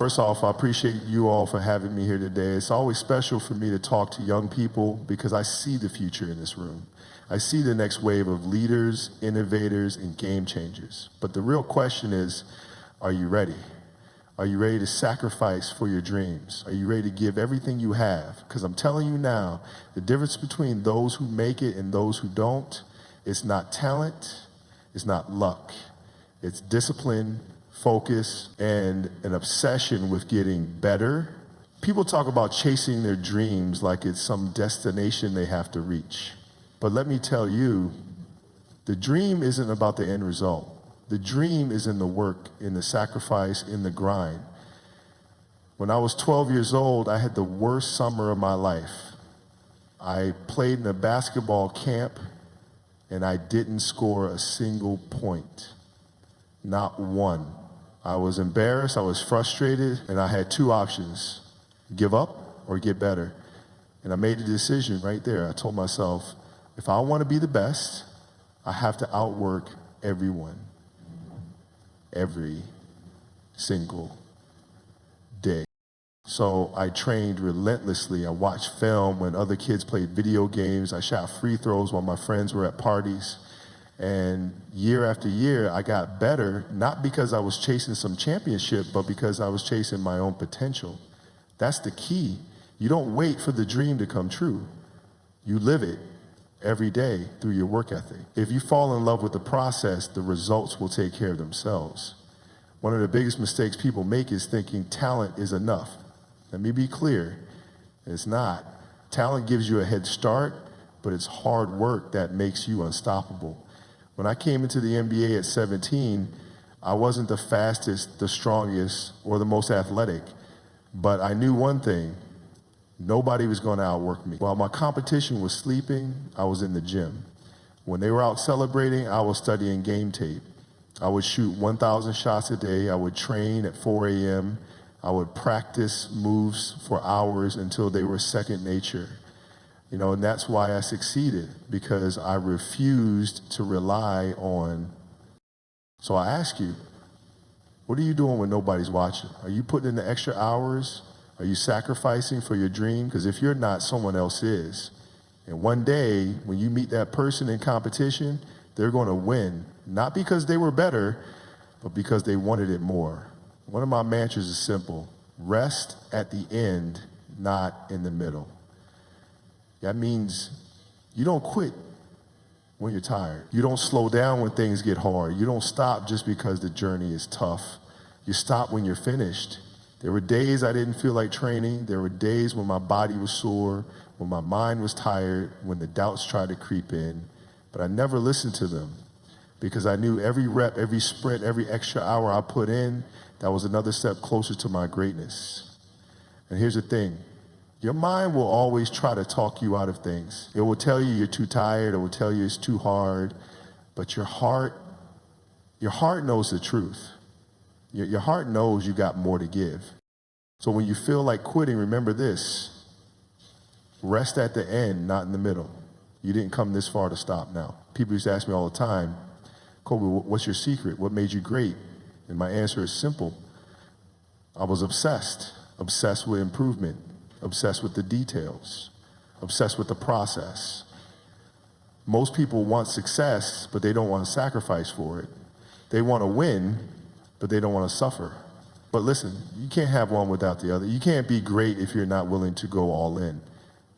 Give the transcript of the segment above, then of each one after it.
First off, I appreciate you all for having me here today. It's always special for me to talk to young people because I see the future in this room. I see the next wave of leaders, innovators, and game changers. But the real question is, are you ready? Are you ready to sacrifice for your dreams? Are you ready to give everything you have? Because I'm telling you now, the difference between those who make it and those who don't, it's not talent, it's not luck. It's discipline, focus, and an obsession with getting better. People talk about chasing their dreams like it's some destination they have to reach. But let me tell you, the dream isn't about the end result. The dream is in the work, in the sacrifice, in the grind. When I was 12 years old, I had the worst summer of my life. I played in a basketball camp and I didn't score a single point. Not one. I was embarrassed, I was frustrated, and I had two options: give up or get better. And I made a decision right there. I told myself, if I want to be the best, I have to outwork everyone. Every single day. So I trained relentlessly. I watched film when other kids played video games. I shot free throws while my friends were at parties. And year after year, I got better, not because I was chasing some championship, but because I was chasing my own potential. That's the key. You don't wait for the dream to come true. You live it every day through your work ethic. If you fall in love with the process, the results will take care of themselves. One of the biggest mistakes people make is thinking talent is enough. Let me be clear, it's not. Talent gives you a head start, but it's hard work that makes you unstoppable. When I came into the NBA at 17, I wasn't the fastest, the strongest, or the most athletic, but I knew one thing: nobody was going to outwork me. While my competition was sleeping, I was in the gym. When they were out celebrating, I was studying game tape. I would shoot 1,000 shots a day. I would train at 4 a.m. I would practice moves for hours until they were second nature. You know, and that's why I succeeded, because I refused to rely on. So I ask you, what are you doing when nobody's watching? Are you putting in the extra hours? Are you sacrificing for your dream? Because if you're not, someone else is. And one day, when you meet that person in competition, they're going to win, not because they were better, but because they wanted it more. One of my mantras is simple: rest at the end, not in the middle. That means you don't quit when you're tired. You don't slow down when things get hard. You don't stop just because the journey is tough. You stop when you're finished. There were days I didn't feel like training. There were days when my body was sore, when my mind was tired, when the doubts tried to creep in. But I never listened to them, because I knew every rep, every sprint, every extra hour I put in, that was another step closer to my greatness. And here's the thing. Your mind will always try to talk you out of things. It will tell you you're too tired. It will tell you it's too hard. But your heart knows the truth. Your heart knows you got more to give. So when you feel like quitting, remember this: rest at the end, not in the middle. You didn't come this far to stop now. People used to ask me all the time, Kobe, what's your secret? What made you great? And my answer is simple. I was obsessed with improvement, obsessed with the details, obsessed with the process. Most people want success, but they don't want to sacrifice for it. They want to win, but they don't want to suffer. But listen, you can't have one without the other. You can't be great if you're not willing to go all in.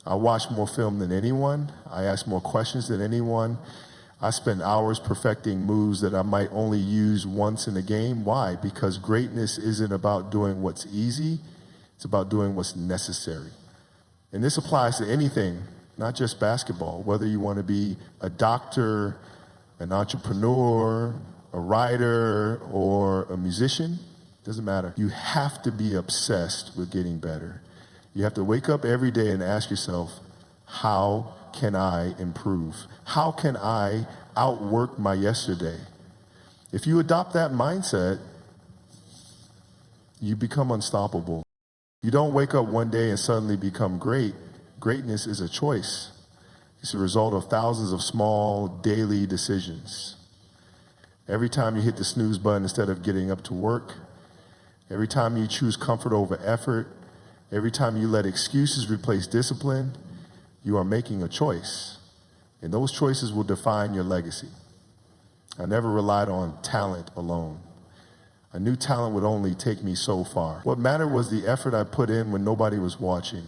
I watch more film than anyone. I ask more questions than anyone. I spend hours perfecting moves that I might only use once in a game. Why? Because greatness isn't about doing what's easy. It's about doing what's necessary. And this applies to anything, not just basketball. Whether you want to be a doctor, an entrepreneur, a writer, or a musician, doesn't matter. You have to be obsessed with getting better. You have to wake up every day and ask yourself, how can I improve? How can I outwork my yesterday? If you adopt that mindset, you become unstoppable. You don't wake up one day and suddenly become great. Greatness is a choice. It's a result of thousands of small daily decisions. Every time you hit the snooze button instead of getting up to work, Every time you choose comfort over effort, every time you let excuses replace discipline, you are making a choice. And those choices will define your legacy. I never relied on talent alone. I knew talent would only take me so far. What mattered was the effort I put in when nobody was watching.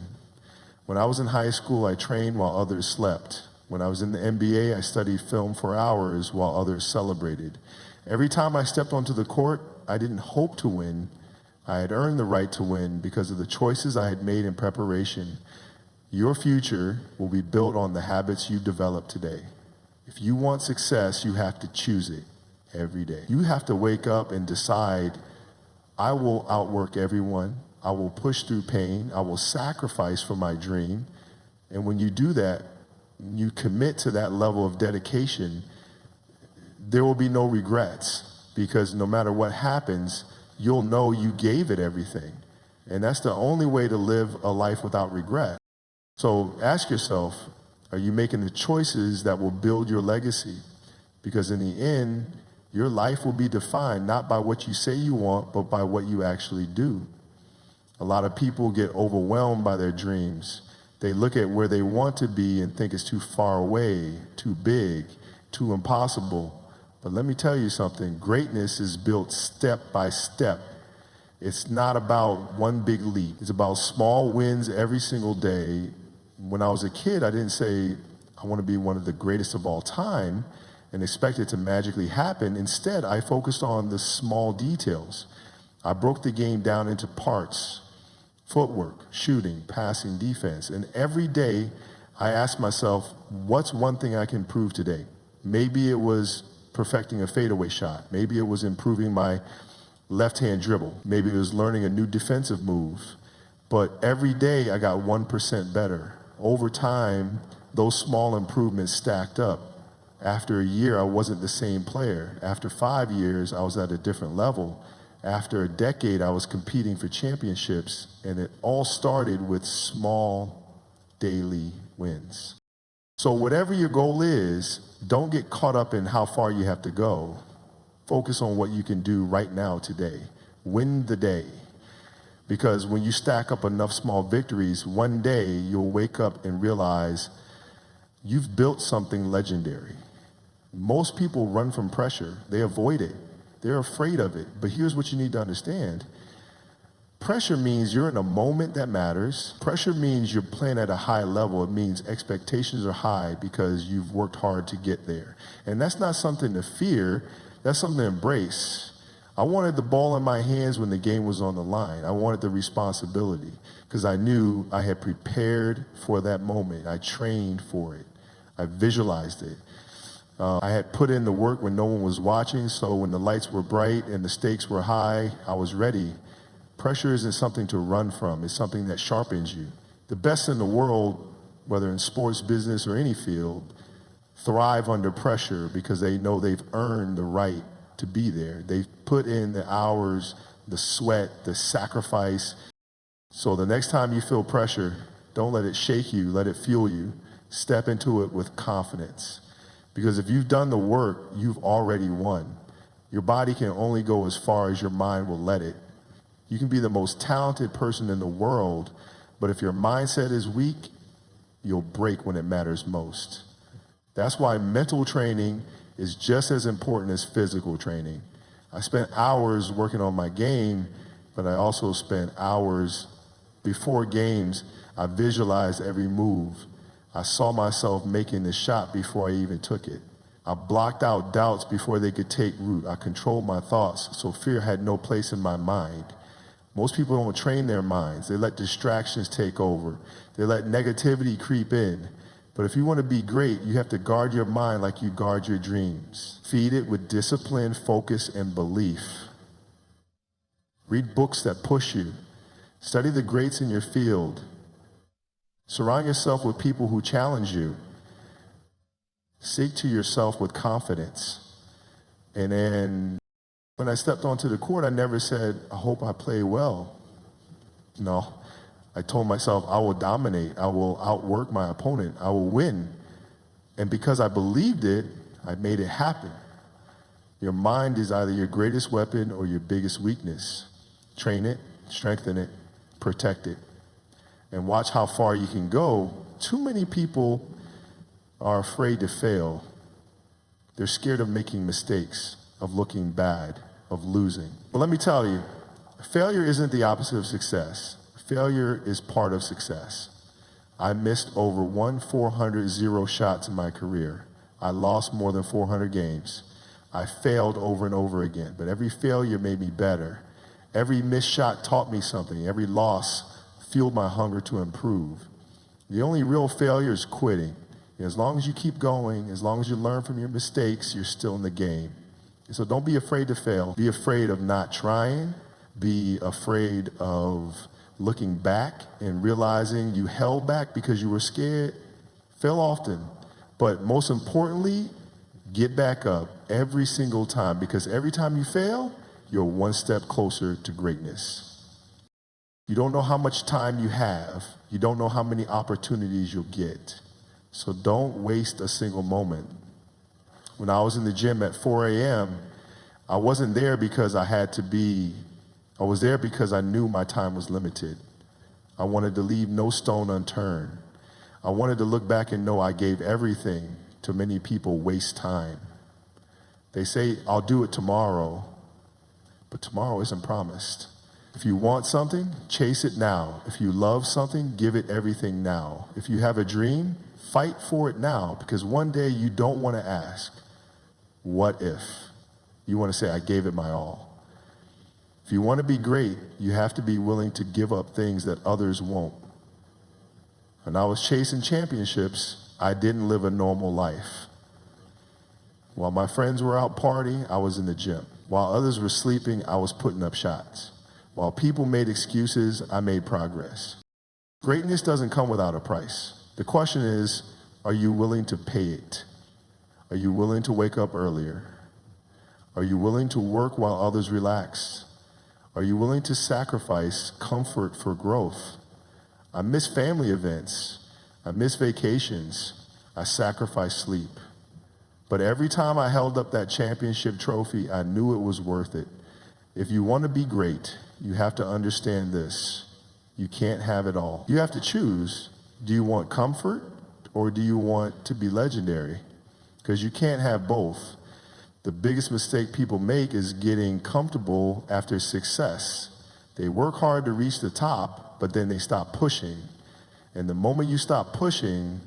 When I was in high school, I trained while others slept. When I was in the NBA, I studied film for hours while others celebrated. Every time I stepped onto the court, I didn't hope to win. I had earned the right to win because of the choices I had made in preparation. Your future will be built on the habits you develop today. If you want success, you have to choose it every day. You have to wake up and decide, I will outwork everyone. I will push through pain. I will sacrifice for my dream. And when you do that, you commit to that level of dedication, there will be no regrets, because no matter what happens, you'll know you gave it everything. And that's the only way to live a life without regret. So ask yourself, are you making the choices that will build your legacy? Because in the end, your life will be defined not by what you say you want, but by what you actually do. A lot of people get overwhelmed by their dreams. They look at where they want to be and think it's too far away, too big, too impossible. But let me tell you something, greatness is built step by step. It's not about one big leap. It's about small wins every single day. When I was a kid, I didn't say, I want to be one of the greatest of all time and expect it to magically happen. Instead, I focused on the small details. I broke the game down into parts: footwork, shooting, passing, defense. And every day, I asked myself, what's one thing I can improve today? Maybe it was perfecting a fadeaway shot. Maybe it was improving my left-hand dribble. Maybe it was learning a new defensive move. But every day, I got 1% better. Over time, those small improvements stacked up. After a year, I wasn't the same player. After 5 years, I was at a different level. After a decade, I was competing for championships, and it all started with small daily wins. So whatever your goal is, don't get caught up in how far you have to go. Focus on what you can do right now today. Win the day. Because when you stack up enough small victories, one day you'll wake up and realize you've built something legendary. Most people run from pressure. They avoid it. They're afraid of it. But here's what you need to understand. Pressure means you're in a moment that matters. Pressure means you're playing at a high level. It means expectations are high because you've worked hard to get there. And that's not something to fear. That's something to embrace. I wanted the ball in my hands when the game was on the line. I wanted the responsibility because I knew I had prepared for that moment. I trained for it. I visualized it. I had put in the work when no one was watching, so when the lights were bright and the stakes were high, I was ready. Pressure isn't something to run from. It's something that sharpens you. The best in the world, whether in sports, business, or any field, thrive under pressure because they know they've earned the right to be there. They've put in the hours, the sweat, the sacrifice. So the next time you feel pressure, don't let it shake you, let it fuel you. Step into it with confidence. Because if you've done the work, you've already won. Your body can only go as far as your mind will let it. You can be the most talented person in the world, but if your mindset is weak, you'll break when it matters most. That's why mental training is just as important as physical training. I spent hours working on my game, but I also spent hours before games. I visualized every move. I saw myself making the shot before I even took it. I blocked out doubts before they could take root. I controlled my thoughts so fear had no place in my mind. Most people don't train their minds. They let distractions take over. They let negativity creep in. But if you want to be great, you have to guard your mind like you guard your dreams. Feed it with discipline, focus, and belief. Read books that push you. Study the greats in your field. Surround yourself with people who challenge you. Seek to yourself with confidence. And then when I stepped onto the court, I never said, I hope I play well. No, I told myself I will dominate. I will outwork my opponent. I will win. And because I believed it, I made it happen. Your mind is either your greatest weapon or your biggest weakness. Train it, strengthen it, protect it, and watch how far you can go. Too many people are afraid to fail. They're scared of making mistakes, of looking bad, of losing. But let me tell you, failure isn't the opposite of success. Failure is part of success. I missed over 400 zero shots in my career. I lost more than 400 games. I failed over and over again, but every failure made me better. Every missed shot taught me something. Every loss fueled my hunger to improve. The only real failure is quitting. As long as you keep going, as long as you learn from your mistakes, you're still in the game. So don't be afraid to fail. Be afraid of not trying. Be afraid of looking back and realizing you held back because you were scared. Fail often. But most importantly, get back up every single time, because every time you fail, you're one step closer to greatness. You don't know how much time you have. You don't know how many opportunities you'll get. So don't waste a single moment. When I was in the gym at 4 a.m., I wasn't there because I had to be. I was there because I knew my time was limited. I wanted to leave no stone unturned. I wanted to look back and know I gave everything. Too many people waste time. They say, I'll do it tomorrow, but tomorrow isn't promised. If you want something, chase it now. If you love something, give it everything now. If you have a dream, fight for it now, because one day you don't want to ask, what if? You want to say, I gave it my all. If you want to be great, you have to be willing to give up things that others won't. When I was chasing championships, I didn't live a normal life. While my friends were out partying, I was in the gym. While others were sleeping, I was putting up shots. While people made excuses, I made progress. Greatness doesn't come without a price. The question is, are you willing to pay it? Are you willing to wake up earlier? Are you willing to work while others relax? Are you willing to sacrifice comfort for growth? I miss family events. I miss vacations. I sacrifice sleep. But every time I held up that championship trophy, I knew it was worth it. If you want to be great, you have to understand this. You can't have it all. You have to choose. Do you want comfort or do you want to be legendary? Because you can't have both. The biggest mistake people make is getting comfortable after success. They work hard to reach the top, but then they stop pushing. And the moment you stop pushing,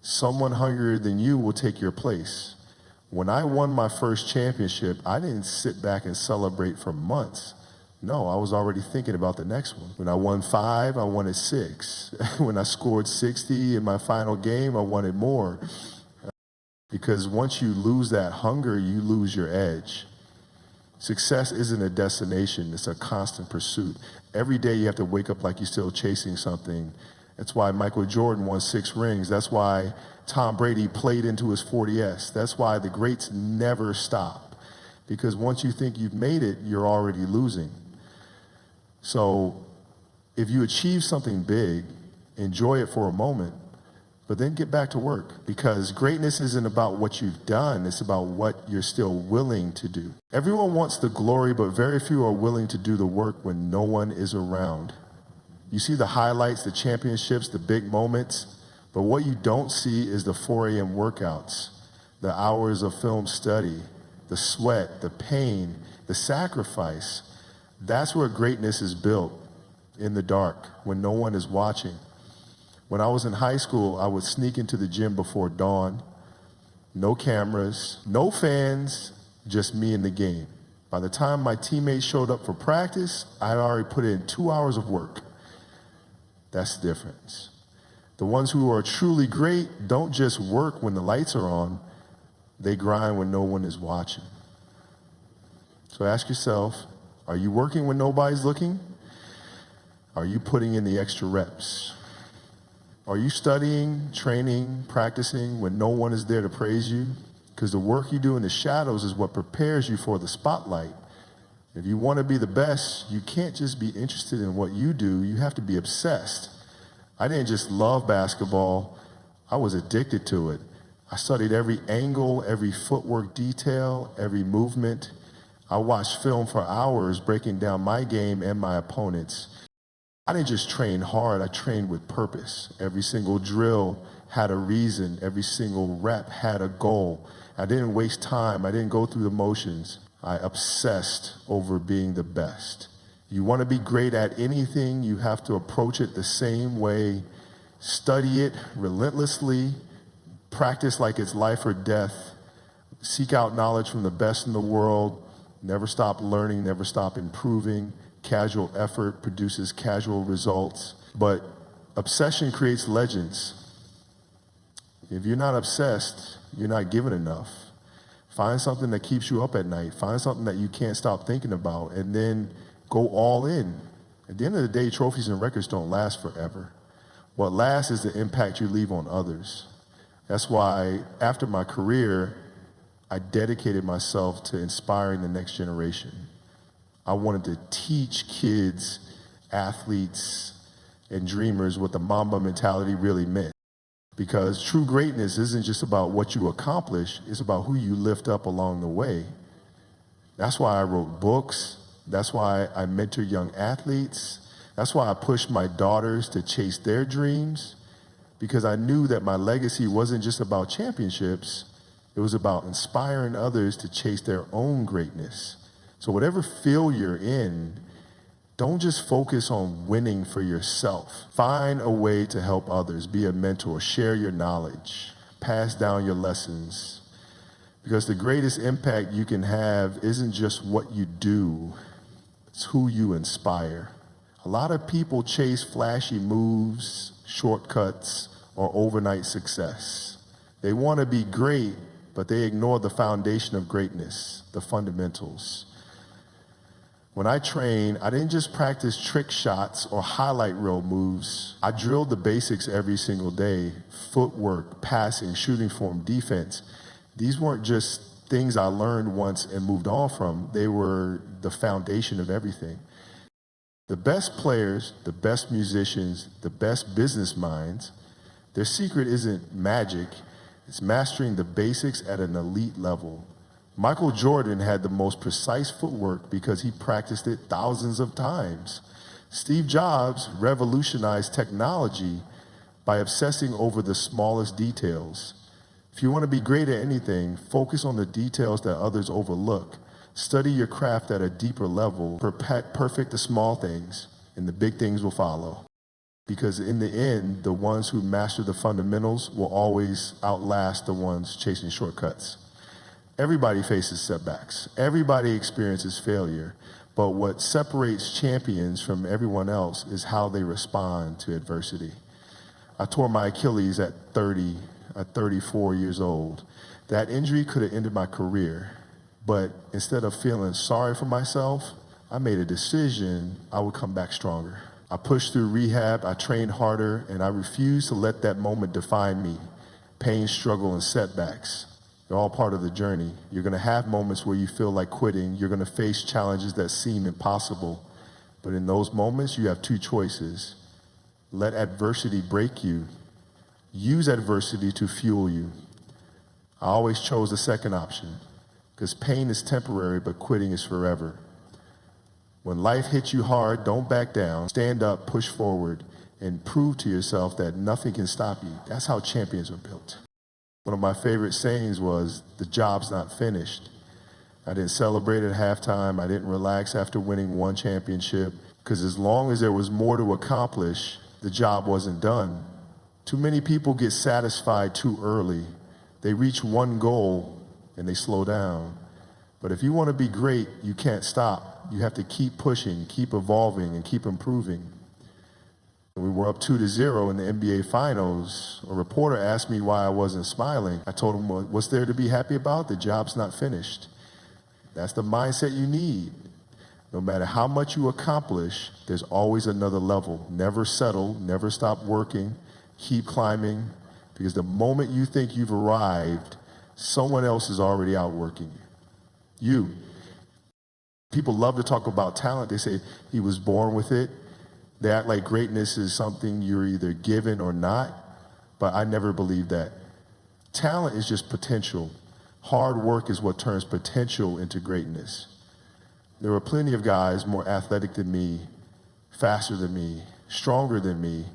someone hungrier than you will take your place. When I won my first championship, I didn't sit back and celebrate for months. No, I was already thinking about the next one. When I won 5, I wanted 6. When I scored 60 in my final game, I wanted more. Because once you lose that hunger, you lose your edge. Success isn't a destination, it's a constant pursuit. Every day you have to wake up like you're still chasing something. That's why Michael Jordan won 6 rings. That's why Tom Brady played into his 40S. That's why the greats never stop. Because once you think you've made it, you're already losing. So if you achieve something big, enjoy it for a moment, but then get back to work, because greatness isn't about what you've done, it's about what you're still willing to do. Everyone wants the glory, but very few are willing to do the work when no one is around. You see the highlights, the championships, the big moments, but what you don't see is the 4 a.m. workouts, the hours of film study, the sweat, the pain, the sacrifice. That's where greatness is built, in the dark, when no one is watching. When I was in high school, I would sneak into the gym before dawn. No cameras, no fans, just me in the game. By the time my teammates showed up for practice, I had already put in 2 hours of work. That's the difference. The ones who are truly great don't just work when the lights are on, they grind when no one is watching. So ask yourself, are you working when nobody's looking? Are you putting in the extra reps? Are you studying, training, practicing when no one is there to praise you? Because the work you do in the shadows is what prepares you for the spotlight. If you want to be the best, you can't just be interested in what you do, you have to be obsessed. I didn't just love basketball, I was addicted to it. I studied every angle, every footwork detail, every movement. I watched film for hours breaking down my game and my opponents. I didn't just train hard, I trained with purpose. Every single drill had a reason, every single rep had a goal. I didn't waste time, I didn't go through the motions. I obsessed over being the best. You want to be great at anything, you have to approach it the same way. Study it relentlessly, practice like it's life or death, seek out knowledge from the best in the world, never stop learning, never stop improving. Casual effort produces casual results, but obsession creates legends. If you're not obsessed, you're not given enough. Find something that keeps you up at night, find something that you can't stop thinking about, and then go all in. At the end of the day, trophies and records don't last forever. What lasts is the impact you leave on others. That's why after my career, I dedicated myself to inspiring the next generation. I wanted to teach kids, athletes, and dreamers what the Mamba mentality really meant. Because true greatness isn't just about what you accomplish, it's about who you lift up along the way. That's why I wrote books, that's why I mentor young athletes, that's why I pushed my daughters to chase their dreams, because I knew that my legacy wasn't just about championships, it was about inspiring others to chase their own greatness. So whatever field you're in, don't just focus on winning for yourself. Find a way to help others, be a mentor, share your knowledge, pass down your lessons. Because the greatest impact you can have isn't just what you do, it's who you inspire. A lot of people chase flashy moves, shortcuts, or overnight success. They want to be great, but they ignore the foundation of greatness, the fundamentals. When I trained, I didn't just practice trick shots or highlight reel moves. I drilled the basics every single day. Footwork, passing, shooting form, defense. These weren't just things I learned once and moved on from. They were the foundation of everything. The best players, the best musicians, the best business minds, their secret isn't magic. It's mastering the basics at an elite level. Michael Jordan had the most precise footwork because he practiced it thousands of times. Steve Jobs revolutionized technology by obsessing over the smallest details. If you want to be great at anything, focus on the details that others overlook. Study your craft at a deeper level. Perfect the small things, and the big things will follow. Because in the end, the ones who master the fundamentals will always outlast the ones chasing shortcuts. Everybody faces setbacks. Everybody experiences failure. But what separates champions from everyone else is how they respond to adversity. I tore my Achilles at 34 years old. That injury could have ended my career. But instead of feeling sorry for myself, I made a decision I would come back stronger. I pushed through rehab, I trained harder, and I refused to let that moment define me. Pain, struggle, and setbacks. They're all part of the journey. You're gonna have moments where you feel like quitting. You're gonna face challenges that seem impossible. But in those moments, you have two choices. Let adversity break you. Use adversity to fuel you. I always chose the second option, because pain is temporary, but quitting is forever. When life hits you hard, don't back down. Stand up, push forward, and prove to yourself that nothing can stop you. That's how champions are built. One of my favorite sayings was, the job's not finished. I didn't celebrate at halftime. I didn't relax after winning one championship, because as long as there was more to accomplish, the job wasn't done. Too many people get satisfied too early. They reach one goal and they slow down. But if you want to be great, you can't stop. You have to keep pushing, keep evolving, and keep improving. We were up 2-0 in the NBA Finals. A reporter asked me why I wasn't smiling. I told him, well, what's there to be happy about? The job's not finished. That's the mindset you need. No matter how much you accomplish, there's always another level. Never settle, never stop working, keep climbing, because the moment you think you've arrived, someone else is already outworking you. People love to talk about talent. They say he was born with it. They act like greatness is something you're either given or not, but I never believed that. Talent is just potential. Hard work is what turns potential into greatness. There were plenty of guys more athletic than me, faster than me, stronger than me,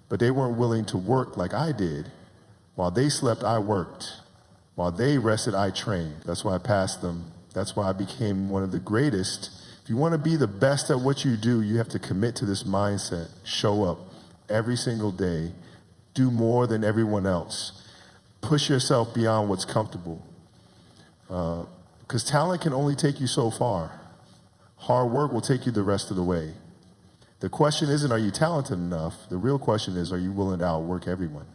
but they weren't willing to work like I did. While they slept, I worked. While they rested, I trained. That's why I passed them. That's why I became one of the greatest. If you want to be the best at what you do, you have to commit to this mindset. Show up every single day. Do more than everyone else. Push yourself beyond what's comfortable. Because talent can only take you so far. Hard work will take you the rest of the way. The question isn't, are you talented enough? The real question is, are you willing to outwork everyone?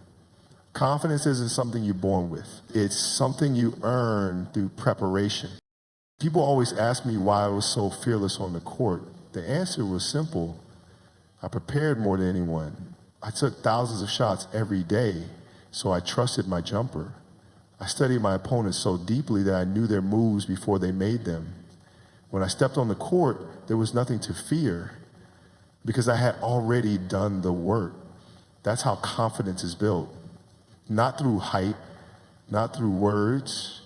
Confidence isn't something you're born with. It's something you earn through preparation. People always ask me why I was so fearless on the court. The answer was simple. I prepared more than anyone. I took thousands of shots every day, so I trusted my jumper. I studied my opponents so deeply that I knew their moves before they made them. When I stepped on the court, there was nothing to fear because I had already done the work. That's how confidence is built. Not through hype, not through words,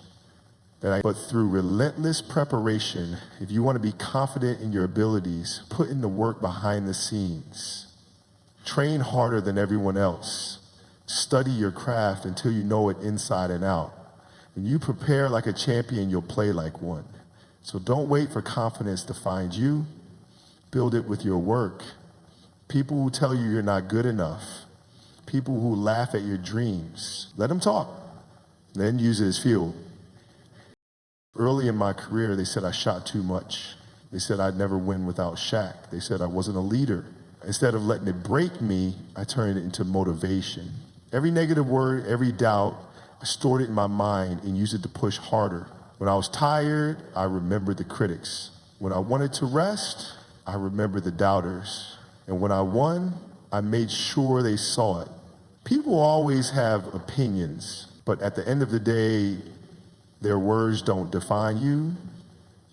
but through relentless preparation. If you want to be confident in your abilities, put in the work behind the scenes. Train harder than everyone else. Study your craft until you know it inside and out. When you prepare like a champion, you'll play like one. So don't wait for confidence to find you. Build it with your work. People who tell you you're not good enough. People who laugh at your dreams. Let them talk. Then use it as fuel. Early in my career, they said I shot too much. They said I'd never win without Shaq. They said I wasn't a leader. Instead of letting it break me, I turned it into motivation. Every negative word, every doubt, I stored it in my mind and used it to push harder. When I was tired, I remembered the critics. When I wanted to rest, I remembered the doubters. And when I won, I made sure they saw it. People always have opinions, but at the end of the day, their words don't define you,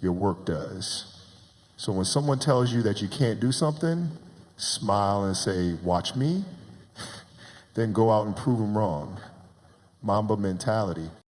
your work does. So when someone tells you that you can't do something, smile and say, watch me, then go out and prove them wrong. Mamba mentality.